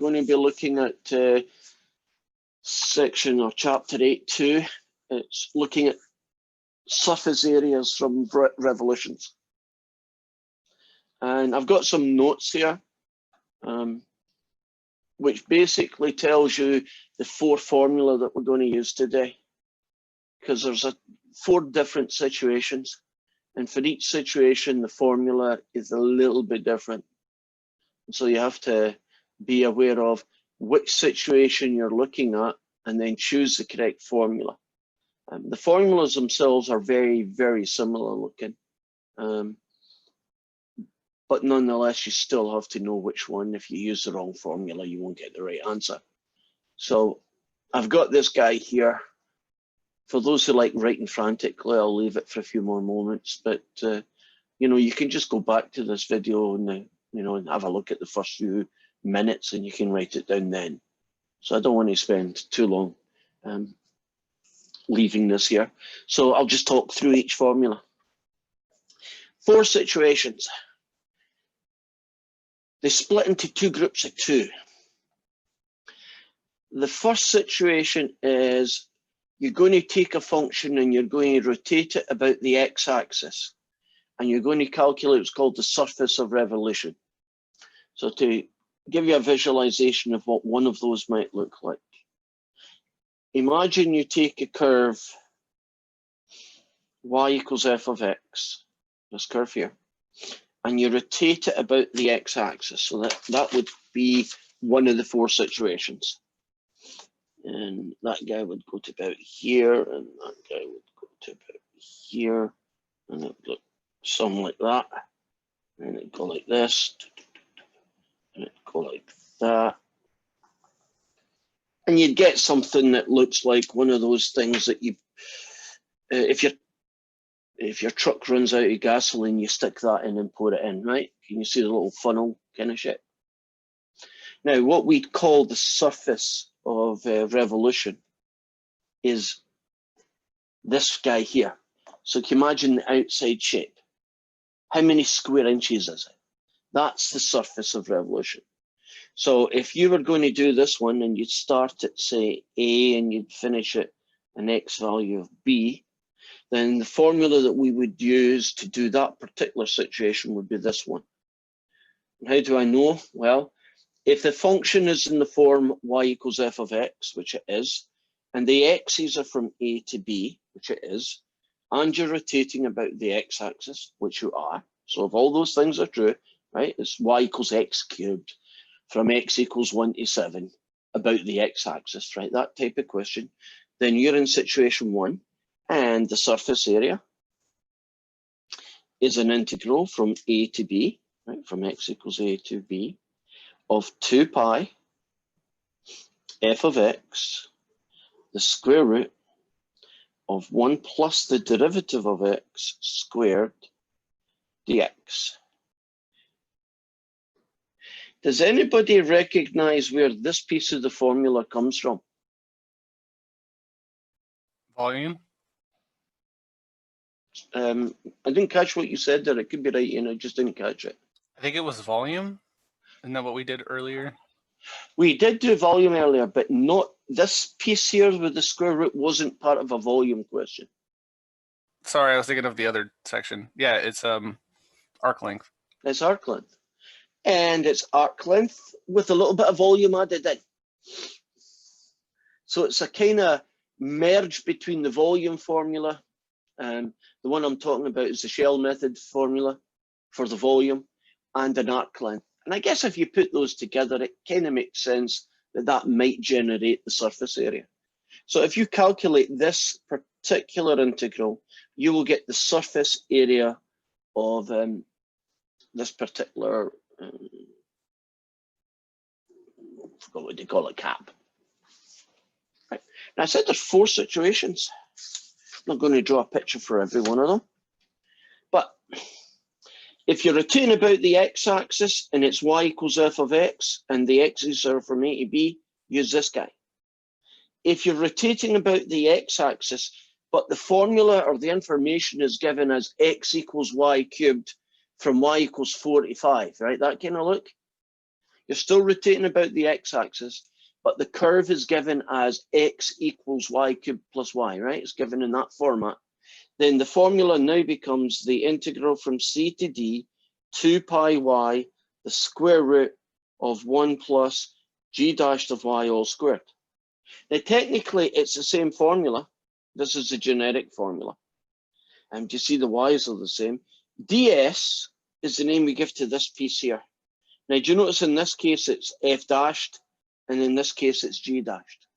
going to be looking at section or chapter 8.2. It's looking at surface areas from revolutions. And I've got some notes here, which basically tells you the 4 formula that we're going to use today. Because there's 4 different situations. And for each situation, the formula is a little bit different. So you have to be aware of which situation you're looking at and then choose the correct formula. The formulas themselves are very, very similar looking. But nonetheless, you still have to know which one. If you use the wrong formula, you won't get the right answer. So I've got this guy here. For those who like writing frantically, I'll leave it for a few more moments. But, you know, you can just go back to this video and, you know, and have a look at the first few minutes and you can write it down then. So I don't want to spend too long leaving this here. So I'll just talk through each formula. 4 situations. They split into 2 groups of 2. The first situation is you're going to take a function and you're going to rotate it about the x-axis. And you're going to calculate what's called the surface of revolution. So to give you a visualization of what one of those might look like. Imagine you take a curve y equals f of x, this curve here, and you rotate it about the x-axis. So that would be one of the 4 situations. And that guy would go to about here, and that guy would go to about here, and it would look something like that. And it'd go like this, and it'd go like that. And you'd get something that looks like one of those things that you, if your truck runs out of gasoline, you stick that in and pour it in, right? Can you see the little funnel kind of shit? Now, what we call the surface of revolution is this guy here. So can you imagine the outside shape? How many square inches is it? That's the surface of revolution. So if you were going to do this one and you'd start at, say, A and you'd finish at an x value of B, then the formula that we would use to do that particular situation would be this one. And how do I know? Well, if the function is in the form y equals f of x, which it is, and the x's are from A to B, which it is, and you're rotating about the x-axis, which you are, so if all those things are true, right, it's y equals x cubed from x equals 1 to 7 about the x-axis, right, that type of question, then you're in situation 1, and the surface area is an integral from A to B, right, from x equals A to B, of 2 pi f of x, the square root of 1 plus the derivative of x squared dx. Does anybody recognize where this piece of the formula comes from? Volume? I didn't catch what you said there. It could be right, and I just didn't catch it. I think it was volume. Isn't that what we did earlier? We did do volume earlier, but not this piece here with the square root wasn't part of a volume question. Sorry, I was thinking of the other section. Yeah, it's arc length. It's arc length. And it's arc length with a little bit of volume added in. So it's a kind of merge between the volume formula. The one I'm talking about is the shell method formula for the volume and an arc length. And I guess if you put those together, it kind of makes sense that that might generate the surface area. So if you calculate this particular integral, you will get the surface area of this particular, I forgot what they call it, cap. Right. Now I said there's 4 situations. I'm not going to draw a picture for every one of them. But if you're rotating about the x-axis and it's y equals f of x and the x's are from A to B, use this guy. If you're rotating about the x-axis, but the formula or the information is given as x equals y cubed from y equals 4 to 5, right? That kind of look. You're still rotating about the x-axis, but the curve is given as x equals y cubed plus y, right? It's given in that format. Then the formula now becomes the integral from c to d, 2 pi y, the square root of 1 plus g dashed of y all squared. Now, technically, it's the same formula. This is the generic formula. And you see the y's are the same. ds is the name we give to this piece here. Now, do you notice in this case it's f dashed, and in this case it's g dashed.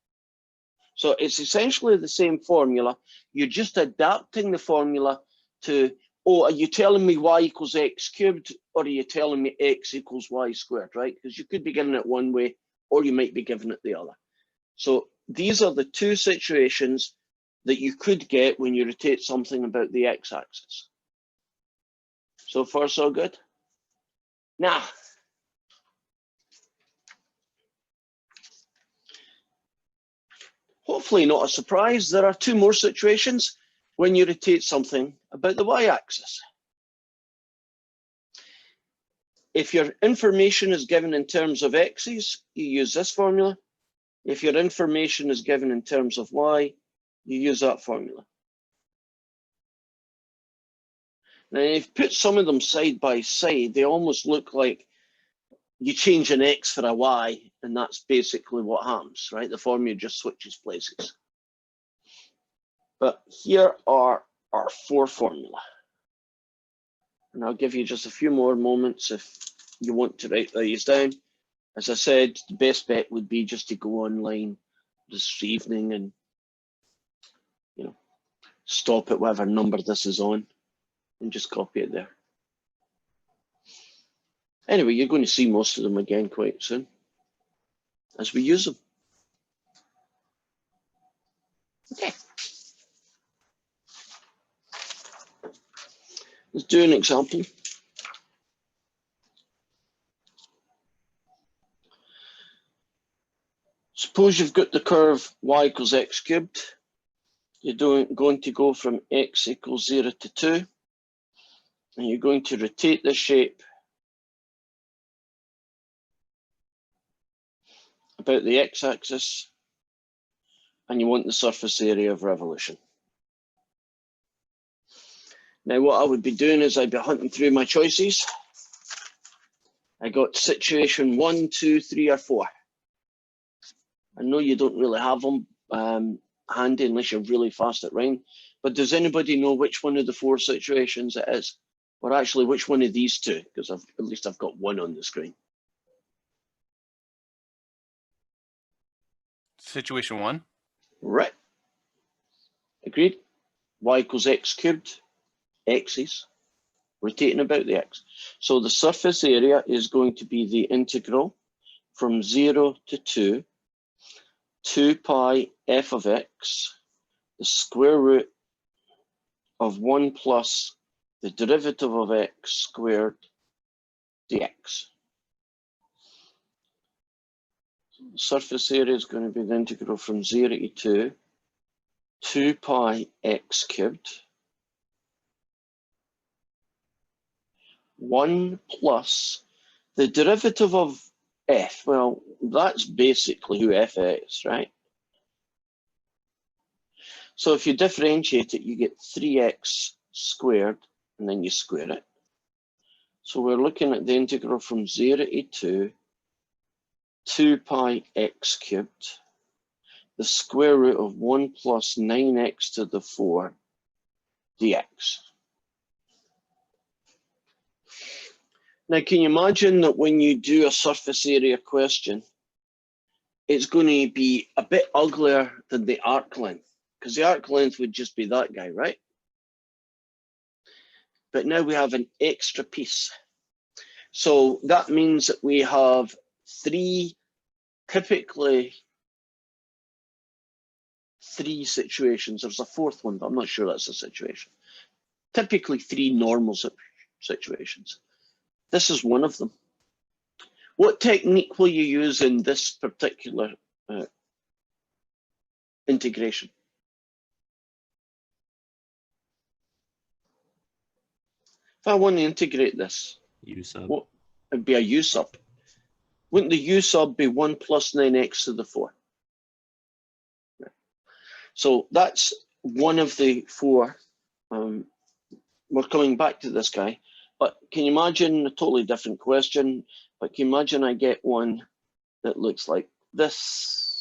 So it's essentially the same formula. You're just adapting the formula to, oh, are you telling me y equals x cubed, or are you telling me x equals y squared, right? Because you could be given it one way, or you might be given it the other. So these are the two situations that you could get when you rotate something about the x-axis. So far, so good. Now, hopefully not a surprise, there are two more situations when you rotate something about the y-axis. If your information is given in terms of x's, you use this formula. If your information is given in terms of y, you use that formula. Now, if you put some of them side by side, they almost look like you change an x for a y, and that's basically what happens, right? The formula just switches places. But here are our four formula. And I'll give you just a few more moments if you want to write these down. As I said, the best bet would be just to go online this evening and, you know, stop at whatever number this is on and just copy it there. Anyway, you're going to see most of them again quite soon as we use them. Okay. Let's do an example. Suppose you've got the curve y equals x cubed. You're going to go from x equals 0 to 2. And you're going to rotate the shape about the x-axis. And you want the surface area of revolution. Now, what I would be doing is I'd be hunting through my choices. I got situation 1, 2, 3, or 4. I know you don't really have them handy unless you're really fast at writing, but does anybody know which one of the 4 situations it is? Or actually, which one of these 2? Because at least I've got one on the screen. Situation 1. Right. Agreed. Y equals x cubed, x's, rotating about the x. So the surface area is going to be the integral from 0 to 2 pi f of x, the square root of 1 plus the derivative of x squared dx. The surface area is going to be the integral from 0 to 2 pi x cubed, 1 plus the derivative of f. Well, that's basically who f is, right? So if you differentiate it, you get 3x squared, and then you square it. So we're looking at the integral from 0 to 2 pi x cubed, the square root of 1 plus 9x to the 4 dx. Now, can you imagine that when you do a surface area question, it's going to be a bit uglier than the arc length, because the arc length would just be that guy, right? But now we have an extra piece. So that means that we have 3, typically 3 situations. There's a 4th one, but I'm not sure that's a situation. Typically 3 normal situations. This is one of them. What technique will you use in this particular integration? If I want to integrate this, U sub. what would be a U sub? wouldn't the u sub be 1 plus 9x to the 4? So that's one of the 4. We're coming back to this guy, but can you imagine a totally different question? But can you imagine I get one that looks like this?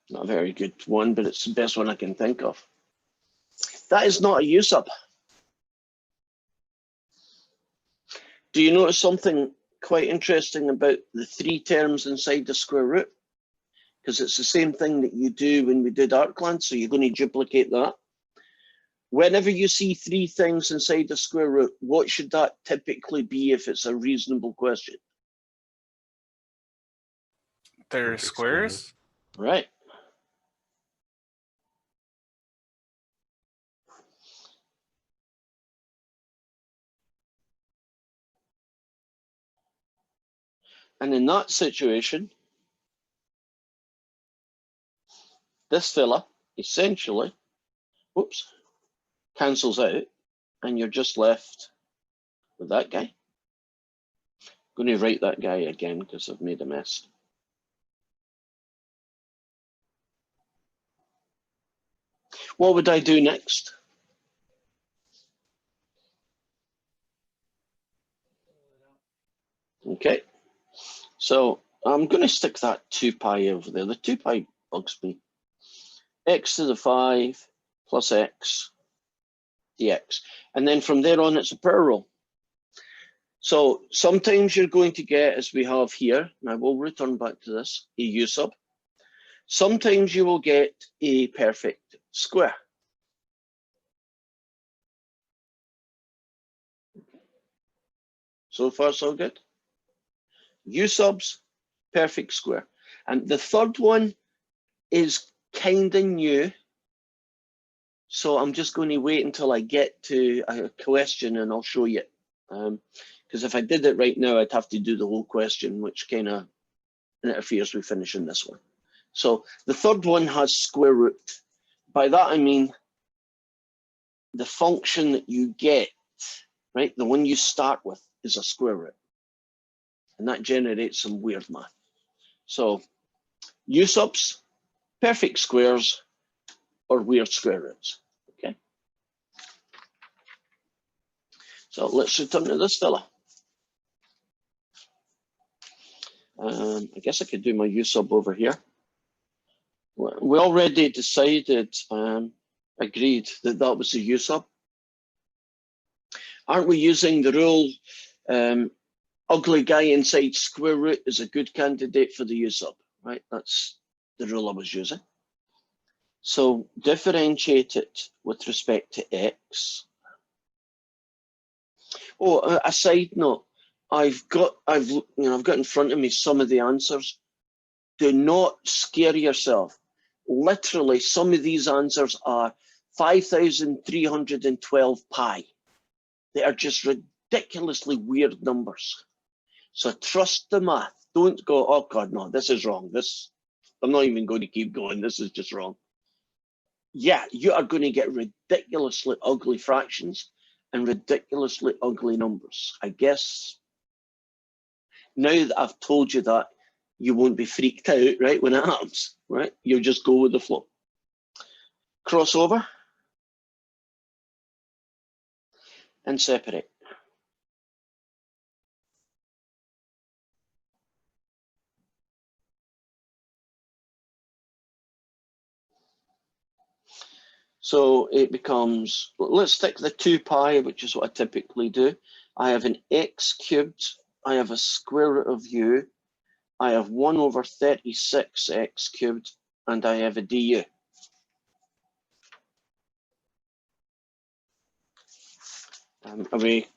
Not a very good one, but it's the best one I can think of. That is not a u sub. Do you notice something quite interesting about the 3 terms inside the square root? Because it's the same thing that you do when we did arcland, so you're going to duplicate that. Whenever you see 3 things inside the square root, what should that typically be if it's a reasonable question? They're squares? Right. And in that situation, this fella essentially, whoops, cancels out, and you're just left with that guy. I'm going to write that guy again because I've made a mess. What would I do next? Okay, so I'm going to stick that 2 pi over there. The 2 pi bugs me. X to the 5 plus x dx. And then from there on, it's a power rule. So sometimes you're going to get, as we have here, and I will return back to this, a u sub. Sometimes you will get a perfect square. So far, so good. U subs, perfect square. And the third one is kind of new. So I'm just going to wait until I get to a question and I'll show you. Because if I did it right now, I'd have to do the whole question, which kind of interferes with finishing this one. So the third one has square root. By that, I mean the function that you get, right? The one you start with is a square root. And that generates some weird math. So u subs, perfect squares, or weird square roots, okay? So let's return to this fella. I guess I could do my u sub over here. We already decided, agreed that that was the u sub. Aren't we using the rule, ugly guy inside square root is a good candidate for the u sub, right? That's the rule I was using. So differentiate it with respect to x. Oh, a side note, I've got in front of me some of the answers. Do not scare yourself. Literally, some of these answers are 5,312 pi. They are just ridiculously weird numbers. So trust the math. Don't go, oh God, no, this is wrong. I'm not even going to keep going. This is just wrong. Yeah, you are going to get ridiculously ugly fractions and ridiculously ugly numbers. I guess now that I've told you that, you won't be freaked out, right, when it happens, right? You'll just go with the flow. Crossover and separate. So it becomes, let's stick the 2 pi, which is what I typically do. I have an x cubed, I have a square root of u, I have 1 over 36 x cubed, and I have a du. Are we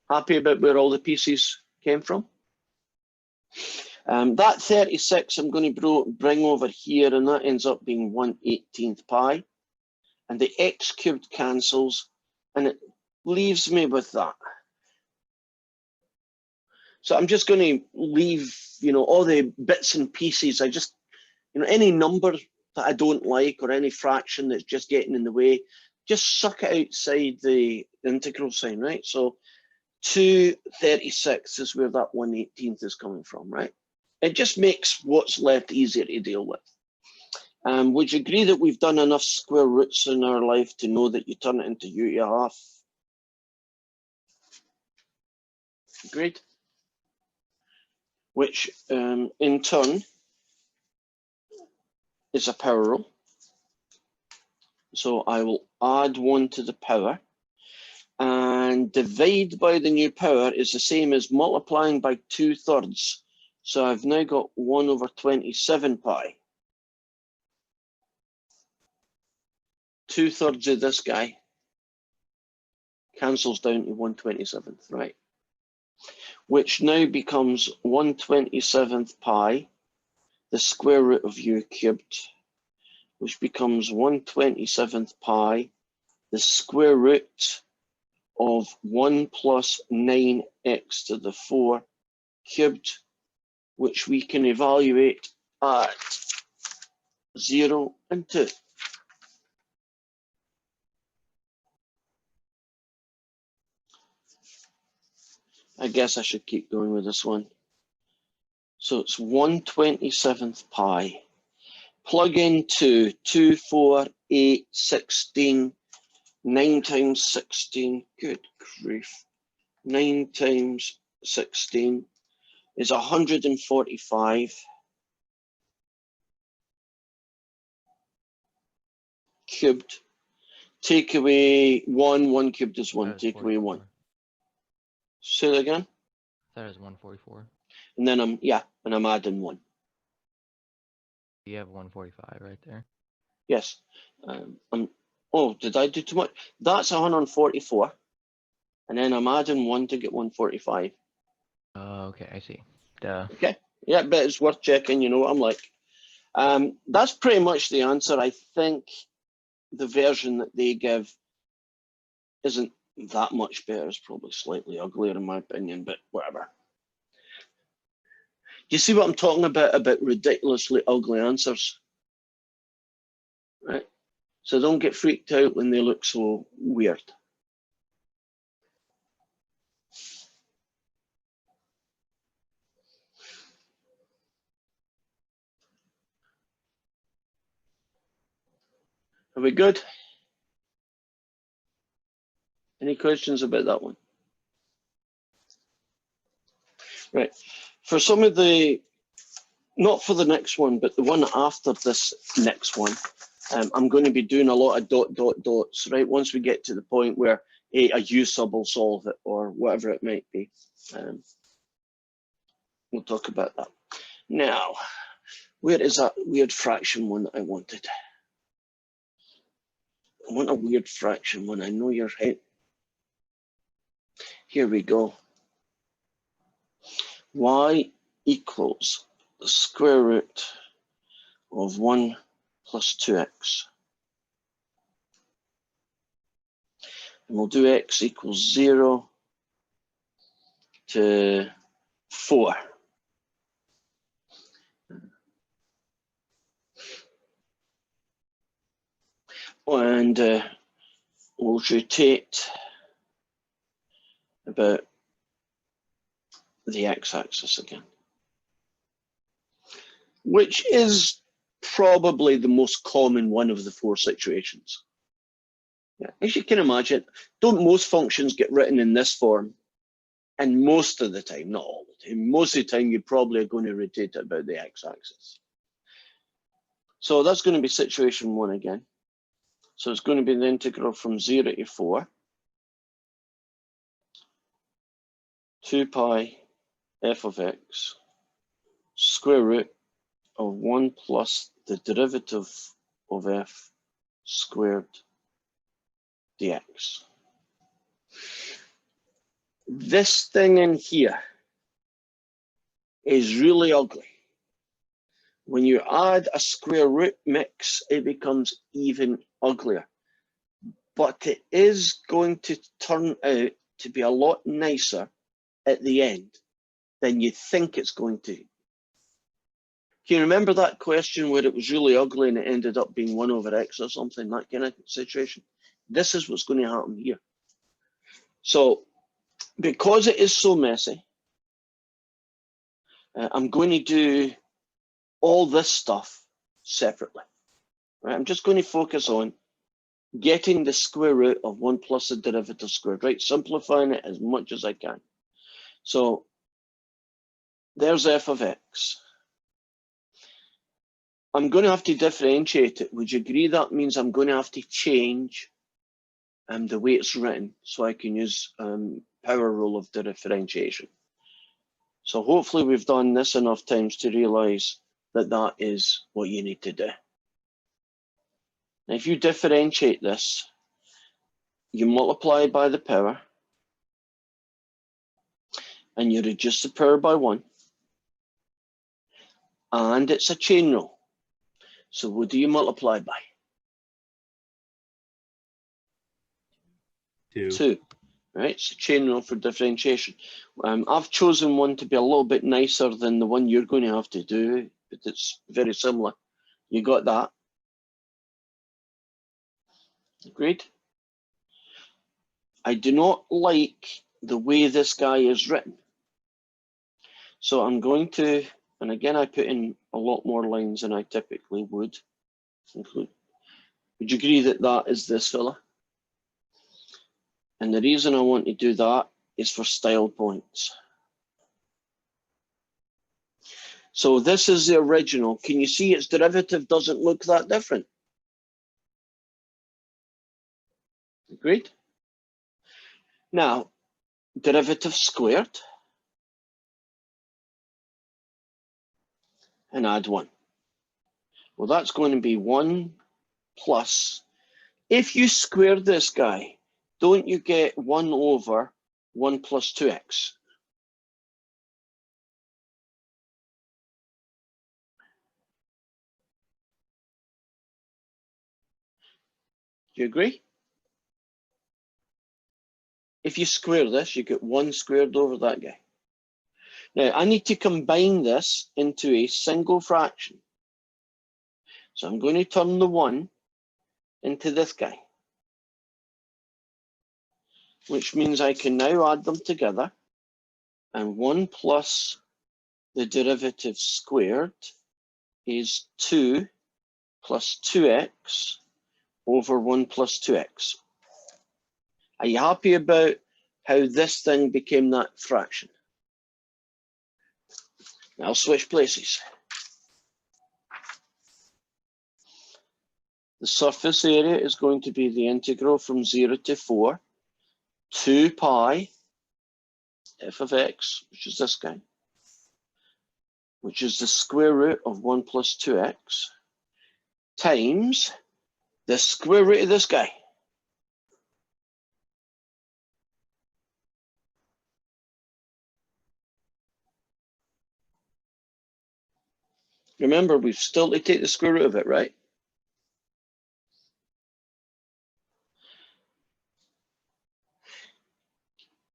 happy about where all the pieces came from? That 36 I'm going to bring over here, and that ends up being 1/18 pi. and the x cubed cancels, and it leaves me with that. So I'm just going to leave, all the bits and pieces. I just, any number that I don't like or any fraction that's just getting in the way, just suck it outside the integral sign, right? So 2/36 is where that 1/18 is coming from, right? It just makes what's left easier to deal with. Would you agree that we've done enough square roots in our life to know that you turn it into u to a half? Agreed? Which in turn is a power rule. So I will add 1 to the power, and divide by the new power is the same as multiplying by 2/3. So I've now got 1/27 pi. 2/3 of this guy cancels down to 1/27th, right? Which now becomes 1/27th pi, the square root of u cubed, which becomes 1/27th pi, the square root of 1 plus 9x to the 4 cubed, which we can evaluate at 0 and 2. I guess I should keep going with this one. So it's 1/27th pi. Plug into 2, 4, 8, 16, 9 times 16, good grief, 9 times 16 is 145 cubed. Take away 1 cubed is 1, take away 1. Say that again? That is 144. And then I'm adding 1. You have 145 right there. Yes. Oh, did I do too much? That's 144. And then I'm adding 1 to get 145. Okay, I see. Duh. Okay. Yeah, but it's worth checking, you know what I'm like. That's pretty much the answer. I think the version that they give isn't that much better. It's probably slightly uglier in my opinion, but whatever. You see what I'm talking about ridiculously ugly answers, right? So don't get freaked out when they look so weird. Are we good? Any questions about that one? Right. For some of the, not for the next one, but the one after this next one, I'm going to be doing a lot of dots, right? Once we get to the point where a U sub will solve it or whatever it might be. We'll talk about that. Now, where is that weird fraction one that I wanted? I want a weird fraction one. I know you're right. Here we go. Y equals the square root of 1 plus 2x. And we'll do x equals 0 to 4. And we'll rotate about the x-axis again, which is probably the most common one of the 4 situations. Yeah, as you can imagine, don't most functions get written in this form? And most of the time, not all the time, most of the time you probably are going to rotate it about the x-axis. So that's going to be situation 1 again. So it's going to be the integral from 0 to 4, 2 pi f of x, square root of 1 plus the derivative of f squared dx. This thing in here is really ugly. When you add a square root mix, it becomes even uglier. but it is going to turn out to be a lot nicer at the end than you think it's going to. Can you remember that question where it was really ugly and it ended up being 1 over x or something, that kind of situation? This is what's going to happen here. So because it is so messy, I'm going to do all this stuff separately. Right? I'm just going to focus on getting the square root of 1 plus the derivative squared, right? Simplifying it as much as I can. So there's f of x. I'm going to have to differentiate it. Would you agree that means I'm going to have to change the way it's written so I can use power rule of differentiation? So hopefully we've done this enough times to realize that that is what you need to do. Now, if you differentiate this, you multiply by the power and you reduce the power by 1. And it's a chain rule. So what do you multiply by? 2. Right, it's a chain rule for differentiation. I've chosen one to be a little bit nicer than the one you're going to have to do, but it's very similar. You got that? Agreed? I do not like the way this guy is written. So I'm going to, and again, I put in a lot more lines than I typically would include. Would you agree that that is this fella? And the reason I want to do that is for style points. So this is the original. Can you see its derivative doesn't look that different? Agreed? Now, derivative squared and add 1. Well, that's going to be 1 plus. If you square this guy, don't you get 1 over 1 plus 2x? Do you agree? If you square this, you get 1 squared over that guy. Now, I need to combine this into a single fraction. So I'm going to turn the 1 into this guy, which means I can now add them together. And 1 plus the derivative squared is 2 plus 2x over 1 plus 2x. Are you happy about how this thing became that fraction? Now I'll switch places. The surface area is going to be the integral from 0 to 4, 2 pi f of x, which is this guy, which is the square root of 1 plus 2x, times the square root of this guy. Remember, we've still to take the square root of it, right?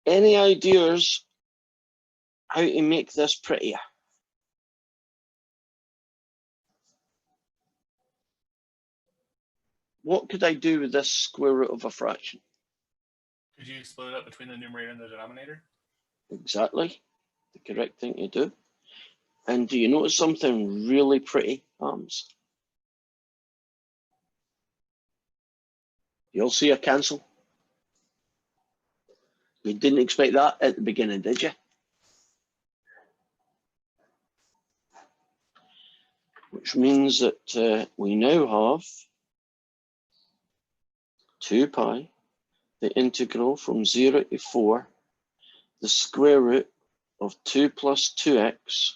Any ideas how to make this prettier? What could I do with this square root of a fraction? Could you split it up between the numerator and the denominator? Exactly, the correct thing to do. And do you notice something really pretty, Arms? You'll see a cancel. You didn't expect that at the beginning, did you? Which means that we now have 2 pi, the integral from 0 to 4, the square root of 2 plus 2x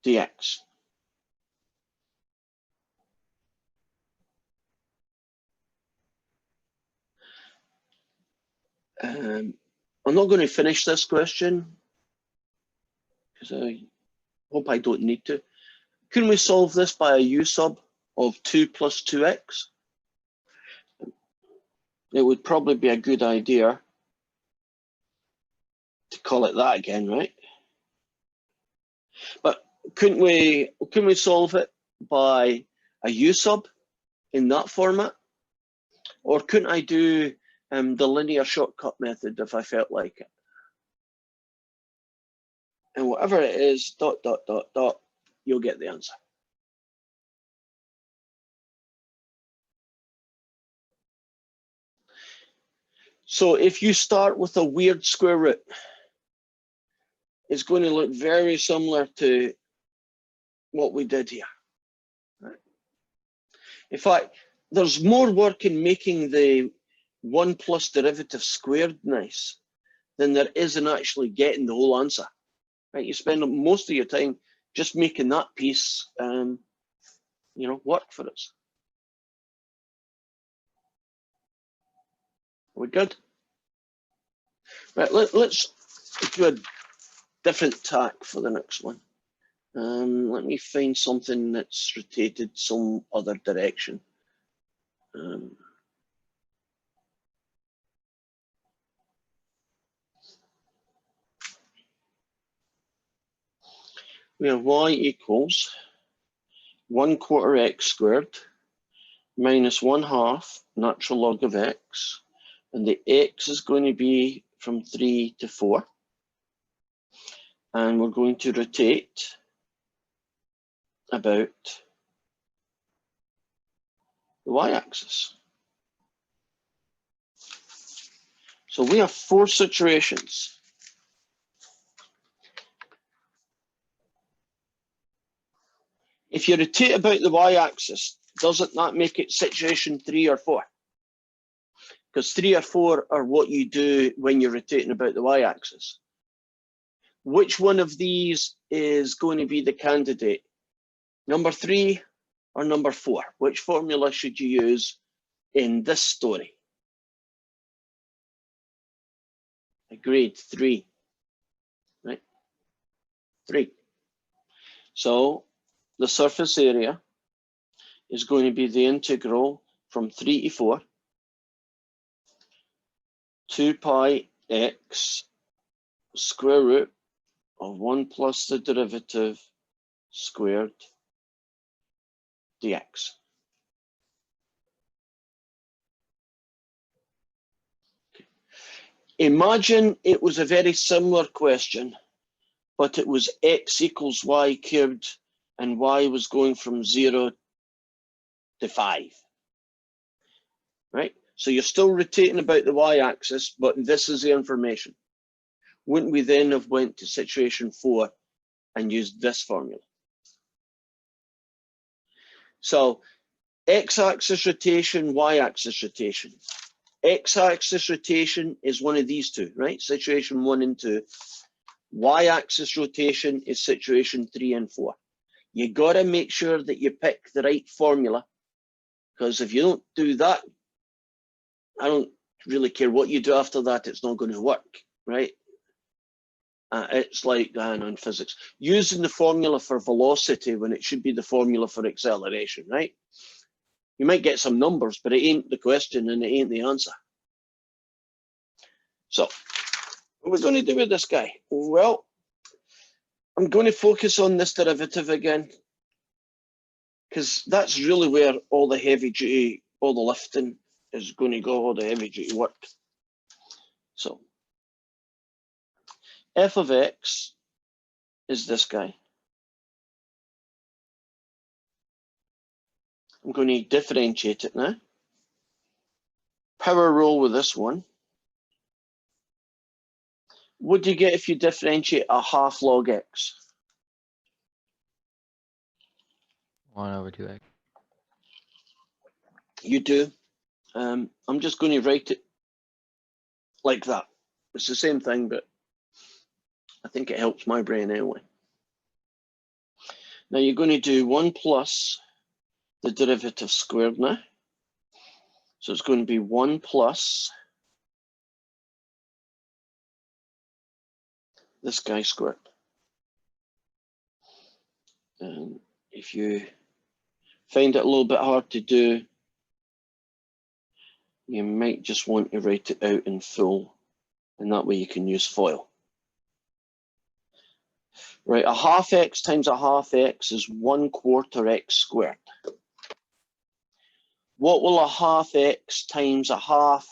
dx. I'm not going to finish this question because I hope I don't need to. Can we solve this by a u sub of 2 plus 2x? it would probably be a good idea to call it that again, right? But couldn't we solve it by a U sub in that format? Or couldn't I do the linear shortcut method if I felt like it? And whatever it is, dot, dot, dot, dot, you'll get the answer. So if you start with a weird square root, it's going to look very similar to what we did here. Right? In fact, there's more work in making the 1 plus derivative squared nice than there is in actually getting the whole answer. Right? You spend most of your time just making that piece, work for us. Are we good? Right, let's do a different tack for the next one. Let me find something that's rotated some other direction. We have y equals 1/4 x squared minus 1/2 natural log of x, and the x is going to be from 3 to 4. And we're going to rotate about the y-axis. So we have 4 situations. If you rotate about the y-axis, doesn't that make it situation 3 or 4? Because 3 or 4 are what you do when you're rotating about the y-axis. Which one of these is going to be the candidate? Number 3 or number 4? Which formula should you use in this story? Agreed, 3. Right? 3. So the surface area is going to be the integral from 3 to 4, 2 pi x square root of 1 plus the derivative squared dx. Imagine it was a very similar question, but it was x equals y cubed and y was going from 0 to 5. Right? So you're still rotating about the y-axis, but this is the information. Wouldn't we then have went to situation 4 and used this formula? So x-axis rotation, y-axis rotation. X-axis rotation is one of these two, right? Situation 1 and 2. Y-axis rotation is situation 3 and 4. You got to make sure that you pick the right formula, because if you don't do that, I don't really care what you do after that, it's not going to work, right? It's like in physics, using the formula for velocity when it should be the formula for acceleration, right? You might get some numbers, but it ain't the question and it ain't the answer. So what are we going to do with this guy? Well, I'm going to focus on this derivative again, because that's really where all the heavy duty, all the lifting is going to go, all the heavy duty work. So f of x is this guy. I'm going to differentiate it now. Power rule with this one. What do you get if you differentiate a half log x? 1/2x. You do. I'm just going to write it like that. It's the same thing, but I think it helps my brain anyway. Now you're going to do 1 plus the derivative squared now. So it's going to be 1 plus this guy squared. And if you find it a little bit hard to do, you might just want to write it out in full, and that way you can use FOIL. Right, a half x times a half x is 1/4 x squared. What will a half x times a half,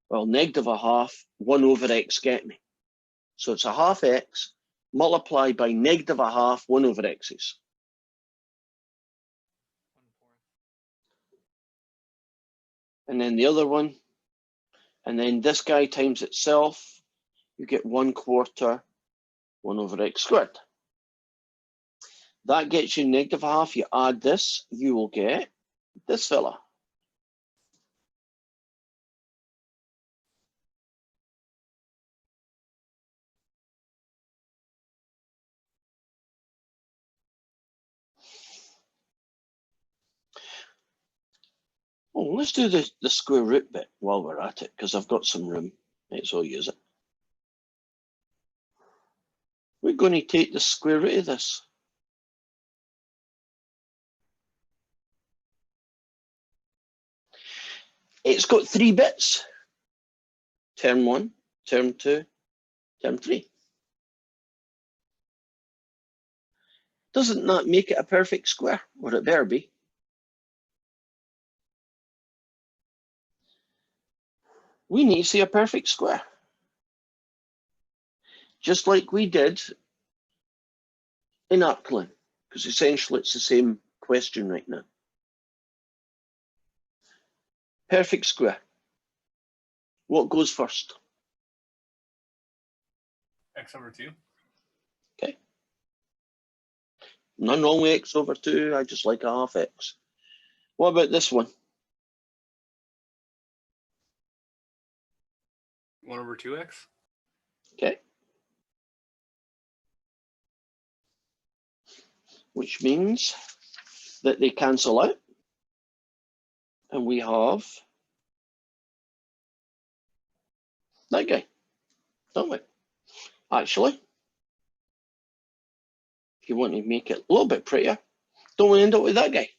well, negative a half, 1/x get me? So it's a half x multiplied by negative a half, 1/x's. And then the other one, and then this guy times itself, you get 1/4, 1/x squared. That gets you negative a half. You add this, you will get this fella. Oh, let's do the square root bit while we're at it, because I've got some room. Right, so I'll use it. We're going to take the square root of this. It's got 3 bits. Term 1, term 2, term 3. Doesn't that make it a perfect square? Or it better be. We need to see a perfect square. Just like we did in Arclin, because essentially it's the same question right now. Perfect square. What goes first? X over 2. Okay. None wrong with x over 2. I just like a half x. What about this one? 1/2x. Okay. Which means that they cancel out. And we have that guy, don't we? Actually, if you want to make it a little bit prettier, don't we end up with that guy?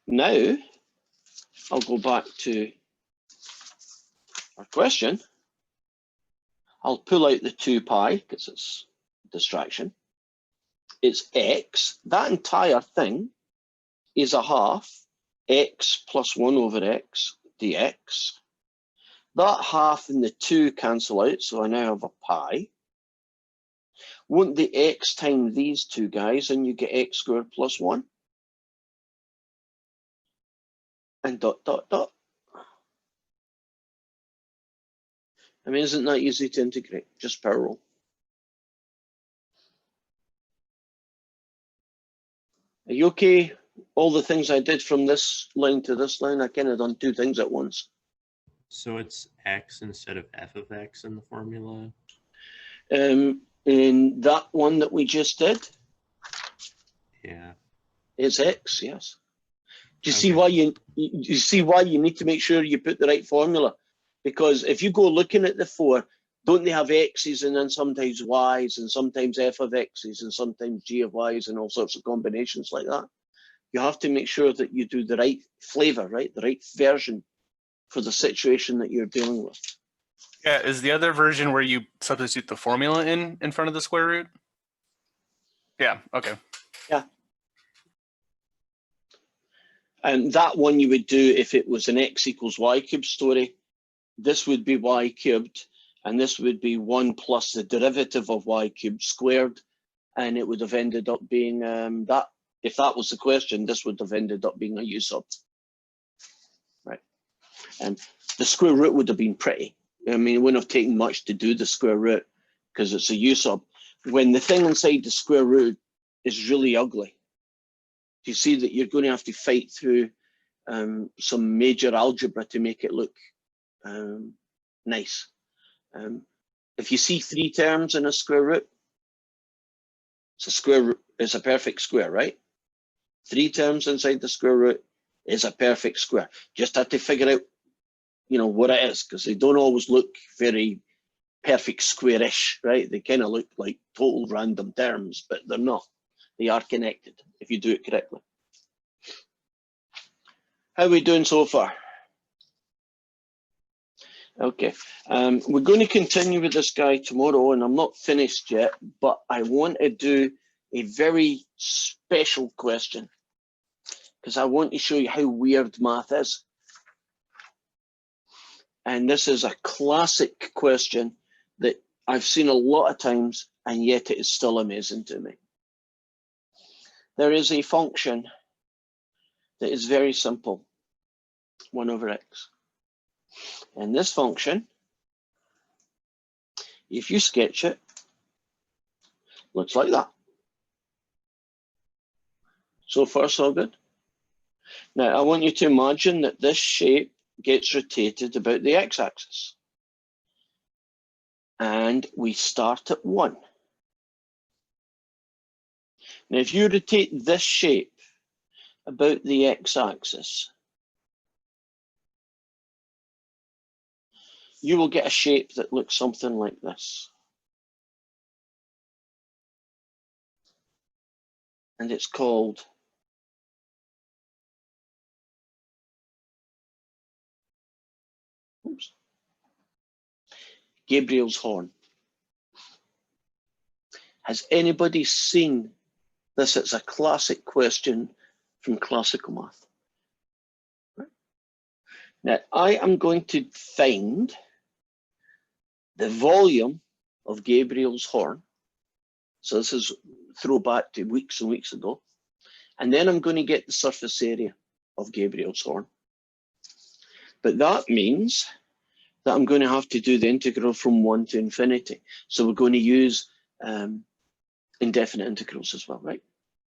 Now, I'll go back to our question. I'll pull out the 2 pi because it's a distraction. It's x. That entire thing is a half x plus 1/x dx. That half and the 2 cancel out, so I now have a pi. Won't the x times these 2 guys, and you get x squared plus 1? And dot, dot, dot. I mean, isn't that easy to integrate? Just power rule. Are you okay? All the things I did from this line to this line, I kind of done 2 things at once. So it's x instead of f of x in the formula? In that one that we just did, Yeah. it's x, yes. Do you see Okay. why you see why you need to make sure you put the right formula? Because if you go looking at the 4, don't they have x's and then sometimes y's and sometimes f of x's and sometimes g of y's and all sorts of combinations like that? You have to make sure that you do the right flavor, right? The right version for the situation that you're dealing with. Yeah, is the other version where you substitute the formula in front of the square root? Yeah, okay. Yeah. And that one you would do if it was an x equals y cubed story. This would be y cubed, and this would be 1 plus the derivative of y cubed squared, and it would have ended up being that. If that was the question, this would have ended up being a u sub. Right. And the square root would have been pretty. I mean, it wouldn't have taken much to do the square root because it's a u sub. When the thing inside the square root is really ugly, you see that you're going to have to fight through some major algebra to make it look nice. If you see 3 terms in a square root, it's a square root, it's a perfect square, right? 3 terms inside the square root is a perfect square. Just have to figure out, you know, what it is, because they don't always look very perfect square-ish, right? They kind of look like total random terms, but they're not. They are connected if you do it correctly. How are we doing so far? Okay, we're going to continue with this guy tomorrow, and I'm not finished yet, but I want to do a very special question because I want to show you how weird math is. And this is a classic question that I've seen a lot of times, and yet it is still amazing to me. There is a function that is very simple, 1 over x. And this function, if you sketch it, looks like that. So far, so good. Now, I want you to imagine that this shape gets rotated about the x-axis. And we start at 1. Now, if you rotate this shape about the x-axis, you will get a shape that looks something like this. And it's called Gabriel's horn. Has anybody seen this? It's a classic question from classical math. Now, I am going to find the volume of Gabriel's horn. So this is throwback to weeks and weeks ago. And then I'm going to get the surface area of Gabriel's horn. But that means that I'm going to have to do the integral from 1 to infinity. So we're going to use indefinite integrals as well, right?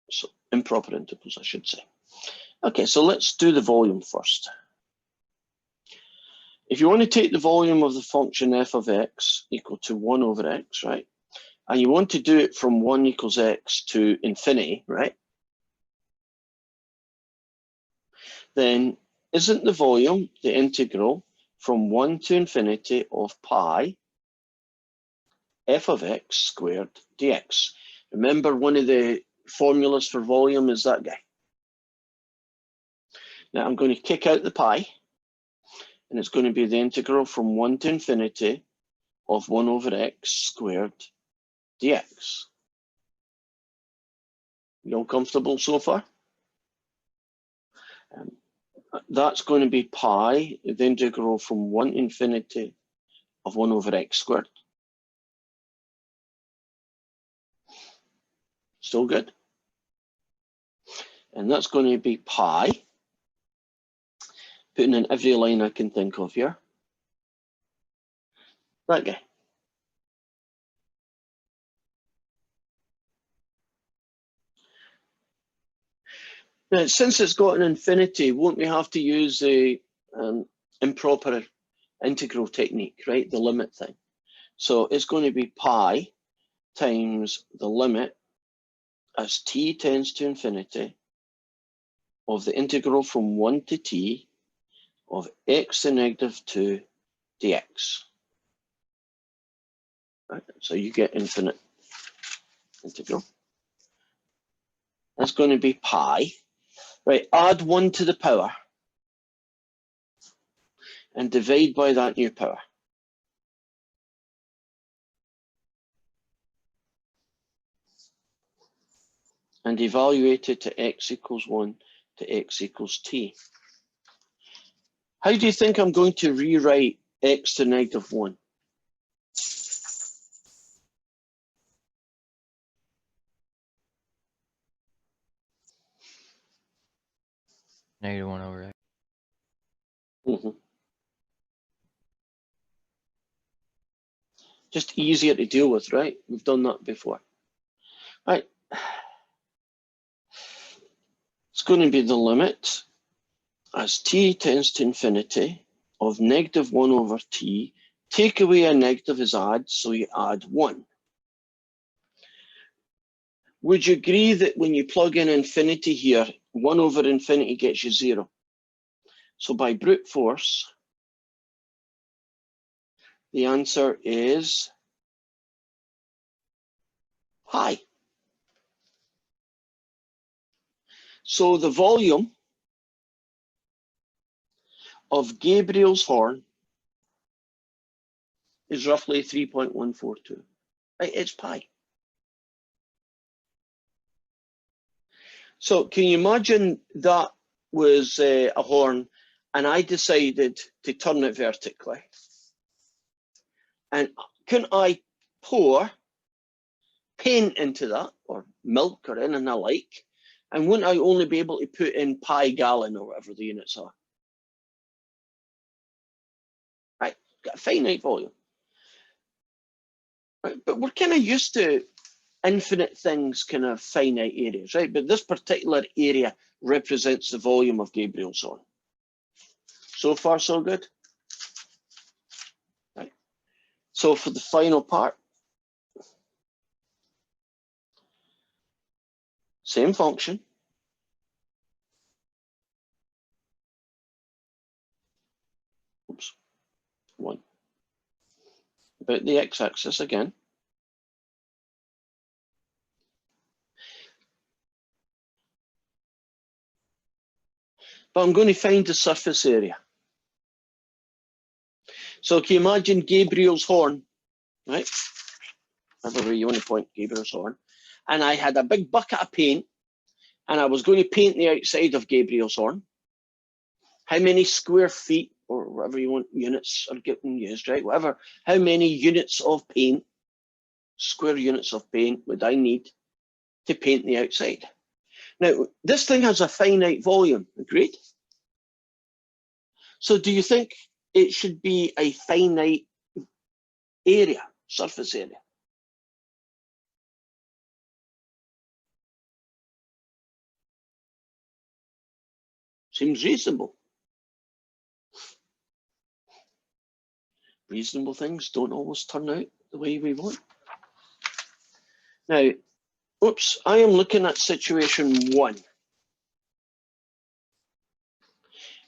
So improper integrals, I should say. Okay, so let's do the volume first. If you want to take the volume of the function f of x equal to 1 over x, right? And you want to do it from 1 equals x to infinity, right? Then isn't the volume the integral from 1 to infinity of pi f of x squared dx? Remember, one of the formulas for volume is that guy. Now I'm going to kick out the pi, and it's going to be the integral from 1 to infinity of 1 over x squared dx. You all comfortable so far? That's going to be pi, the integral from 1 to infinity of 1 over x squared. Still good? And that's going to be pi, putting in every line I can think of here. That guy. Now, since it's got an infinity, won't we have to use the improper integral technique, right? The limit thing. So it's going to be pi times the limit as t tends to infinity of the integral from 1 to t of x to negative 2 dx. Right? So you get infinite integral. That's going to be pi. Right, add 1 to the power and divide by that new power. And evaluate it to x equals 1 to x equals t. How do you think I'm going to rewrite x to negative 1? Negative 1 over x. Just easier to deal with, right? We've done that before. Right. It's going to be the limit as t tends to infinity of negative 1 over t. Take away a negative is add, so you add 1. Would you agree that when you plug in infinity here, 1 over infinity gets you 0? So by brute force, the answer is pi. So the volume of Gabriel's horn is roughly 3.142. Right, it's pi. So can you imagine that was a horn and I decided to turn it vertically? And couldn't I pour paint into that, or milk or anything I like? And wouldn't I only be able to put in pi gallon or whatever the units are? Right, got a finite volume. Right, but we're kind of used to infinite things, kind of finite areas, right? But this particular area represents the volume of Gabriel's horn. So far, so good. Right. So for the final part, same function. Oops, 1. About the x-axis again. But I'm going to find the surface area. So can you imagine Gabriel's horn, right? Whatever way you want to point Gabriel's horn. And I had a big bucket of paint, and I was going to paint the outside of Gabriel's horn. How many square feet, or whatever you want, units are getting used, right? Whatever, how many units of paint, square units of paint would I need to paint the outside? Now, this thing has a finite volume, agreed? So do you think it should be a finite area, surface area? Seems reasonable. Reasonable things don't always turn out the way we want. Now, oops, I am looking at situation 1.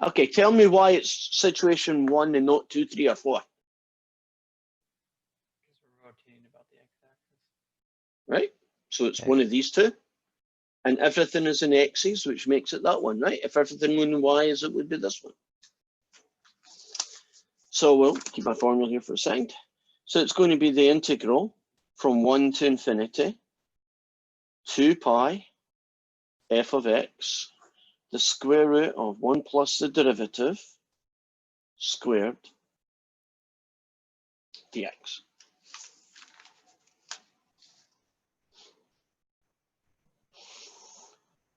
Okay, tell me why it's situation 1 and not 2, 3, or 4. Because we're rotating about the x-axis. Right? So it's Okay. one of these two. And everything is in x's, which makes it that one, right? If everything were in y's, it would be this one. So we'll keep my formula here for a second. So it's going to be the integral from 1 to infinity, 2 pi f of x, the square root of 1 plus the derivative squared dx.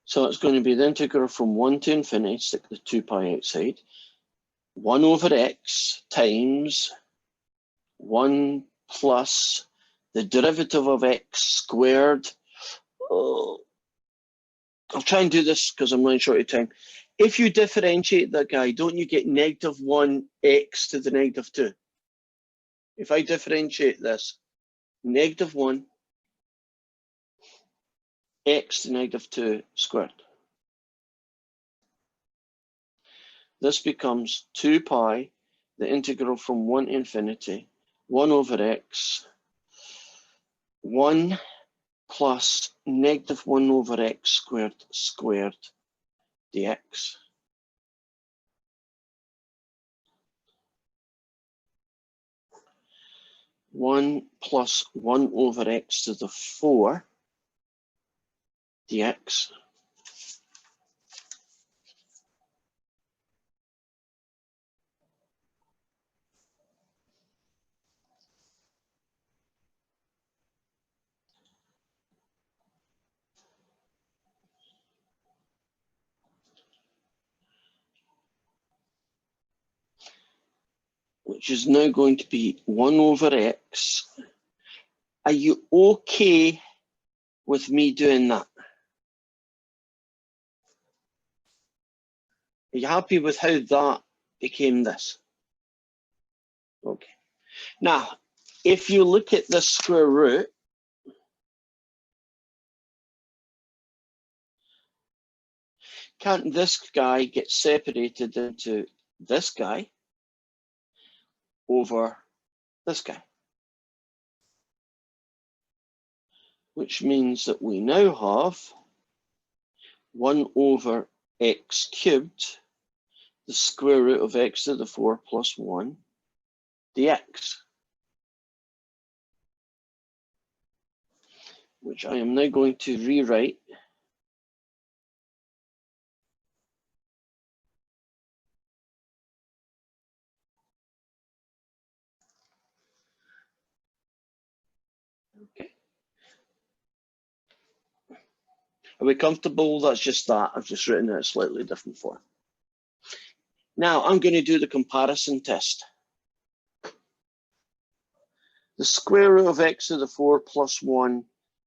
So it's going to be the integral from 1 to infinity, stick the 2 pi outside, 1 over x times 1 plus the derivative of x squared. Oh, I'll try and do this because I'm running short of time. If you differentiate that guy, don't you get negative 1x to the negative 2? If I differentiate this, negative 1 x to negative 2 squared. This becomes 2 pi, the integral from 1 to infinity, 1 over x, 1 plus negative 1 over x squared dx. One plus 1 over x to the 4 dx. Which is now going to be 1 over x. Are you okay with me doing that? Are you happy with how that became this? Okay. Now, if you look at the square root, can't this guy get separated into this guy over this guy? Which means that we now have 1 over x cubed the square root of x to the 4 plus 1 dx, which I am now going to rewrite okay. Are we comfortable? That's just that. I've just written it a slightly different form. Now I'm going to do the comparison test. The square root of x to the 4 plus 1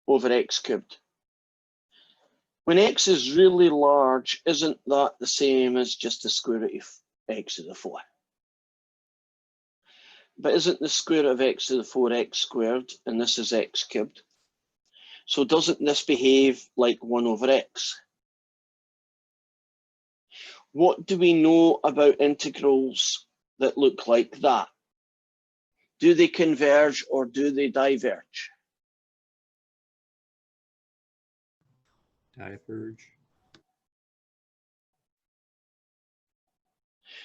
over x cubed. When x is really large, isn't that the same as just the square root of x to the 4? But isn't the square root of x to the 4 x squared, and this is x cubed? So doesn't this behave like 1 over x? What do we know about integrals that look like that? Do they converge or do they diverge? Diverge.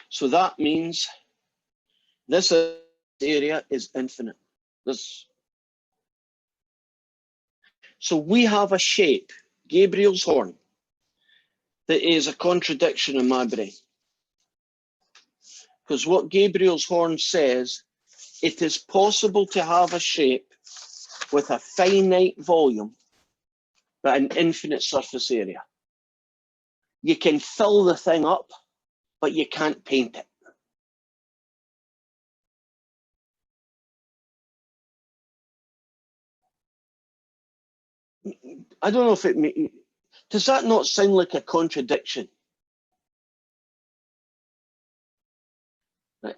So that means this area is infinite. So we have a shape, Gabriel's horn, that is a contradiction in my brain. Because what Gabriel's horn says, it is possible to have a shape with a finite volume, but an infinite surface area. You can fill the thing up, but you can't paint it. I don't know if does that not sound like a contradiction?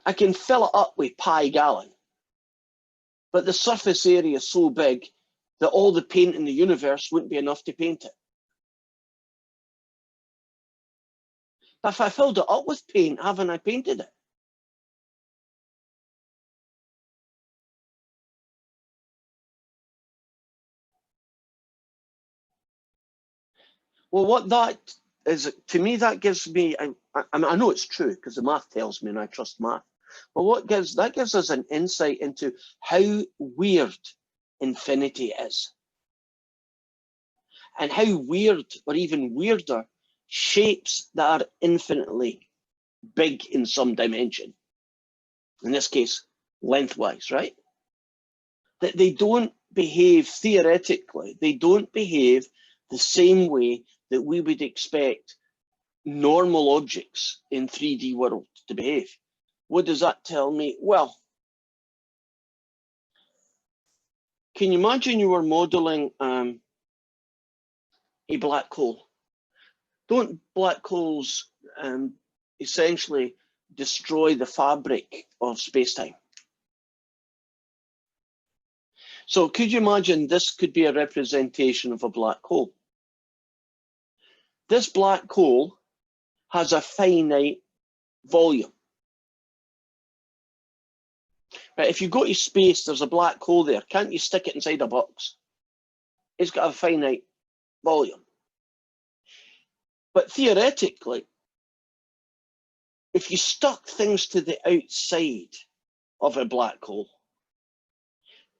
I can fill it up with pi gallon, but the surface area is so big that all the paint in the universe wouldn't be enough to paint it. If I filled it up with paint, haven't I painted it? Well, what that is, to me, that gives me, I know it's true because the math tells me and I trust math, but that gives us an insight into how weird infinity is. And how weird, or even weirder, shapes that are infinitely big in some dimension, in this case, lengthwise, right? That they don't behave, theoretically, they don't behave the same way that we would expect normal objects in 3D world to behave. What does that tell me? Well, can you imagine you were modeling a black hole? Don't black holes essentially destroy the fabric of space-time? So could you imagine this could be a representation of a black hole? This black hole has a finite volume. Right, if you go to space, there's a black hole there. Can't you stick it inside a box? It's got a finite volume. But theoretically, if you stuck things to the outside of a black hole,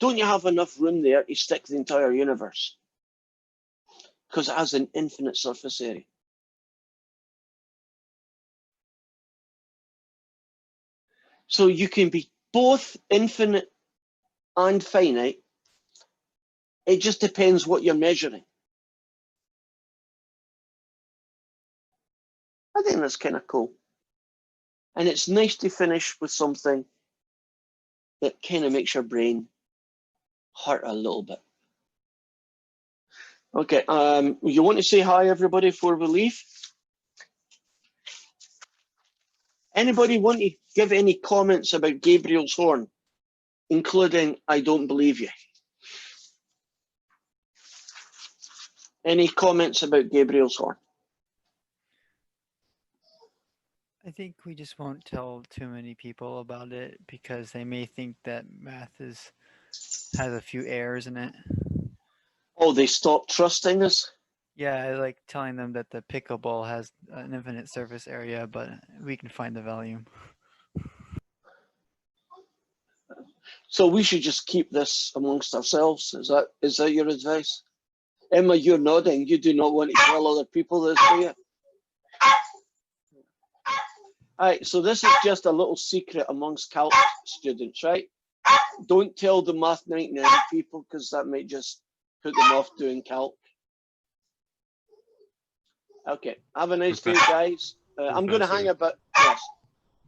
don't you have enough room there to stick the entire universe? Because it has an infinite surface area. So you can be both infinite and finite. It just depends what you're measuring. I think that's kind of cool. And it's nice to finish with something that kind of makes your brain hurt a little bit. Okay, you want to say hi, everybody, before we leave? Anybody want to give any comments about Gabriel's horn, including I don't believe you? Any comments about Gabriel's horn? I think we just won't tell too many people about it because they may think that math has a few errors in it. Oh, they stopped trusting us? Yeah, I like telling them that the pickleball has an infinite surface area, but we can find the volume. So we should just keep this amongst ourselves. Is that your advice? Emma, you're nodding. You do not want to tell other people this, do you? All right, so this is just a little secret amongst calc students, right? Don't tell the Math 99 people because that might just put them off doing calc. Okay, have a nice day, guys. I'm going to hang about. Yes.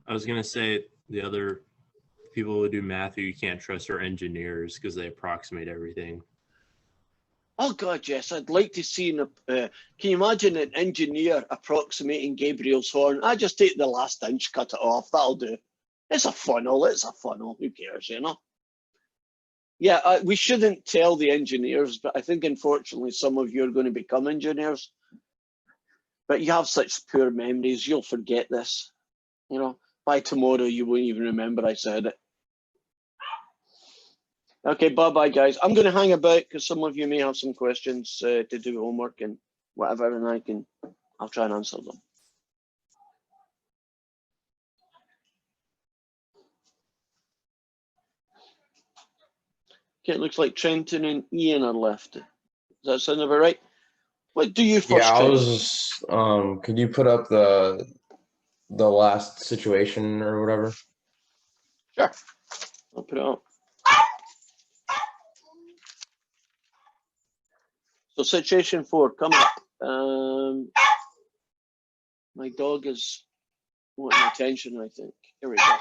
I was going to say the other people who do math who you can't trust are engineers because they approximate everything. Oh God, yes. I'd like to see. Can you imagine an engineer approximating Gabriel's horn? I just take the last inch, cut it off. That'll do. It's a funnel. It's a funnel. Who cares, you know? Yeah, we shouldn't tell the engineers, but I think unfortunately some of you are going to become engineers. But you have such poor memories, you'll forget this. You know, by tomorrow you won't even remember I said it. Okay, bye-bye, guys. I'm going to hang about because some of you may have some questions to do homework and whatever, and I'll try and answer them. Okay, it looks like Trenton and Ian are left. Does that sound about right? What do you first? Yeah, I Trenton? was. Could you put up the last situation or whatever? Sure. I'll put it up. So situation 4 coming up. My dog is wanting attention, I think. Here we go.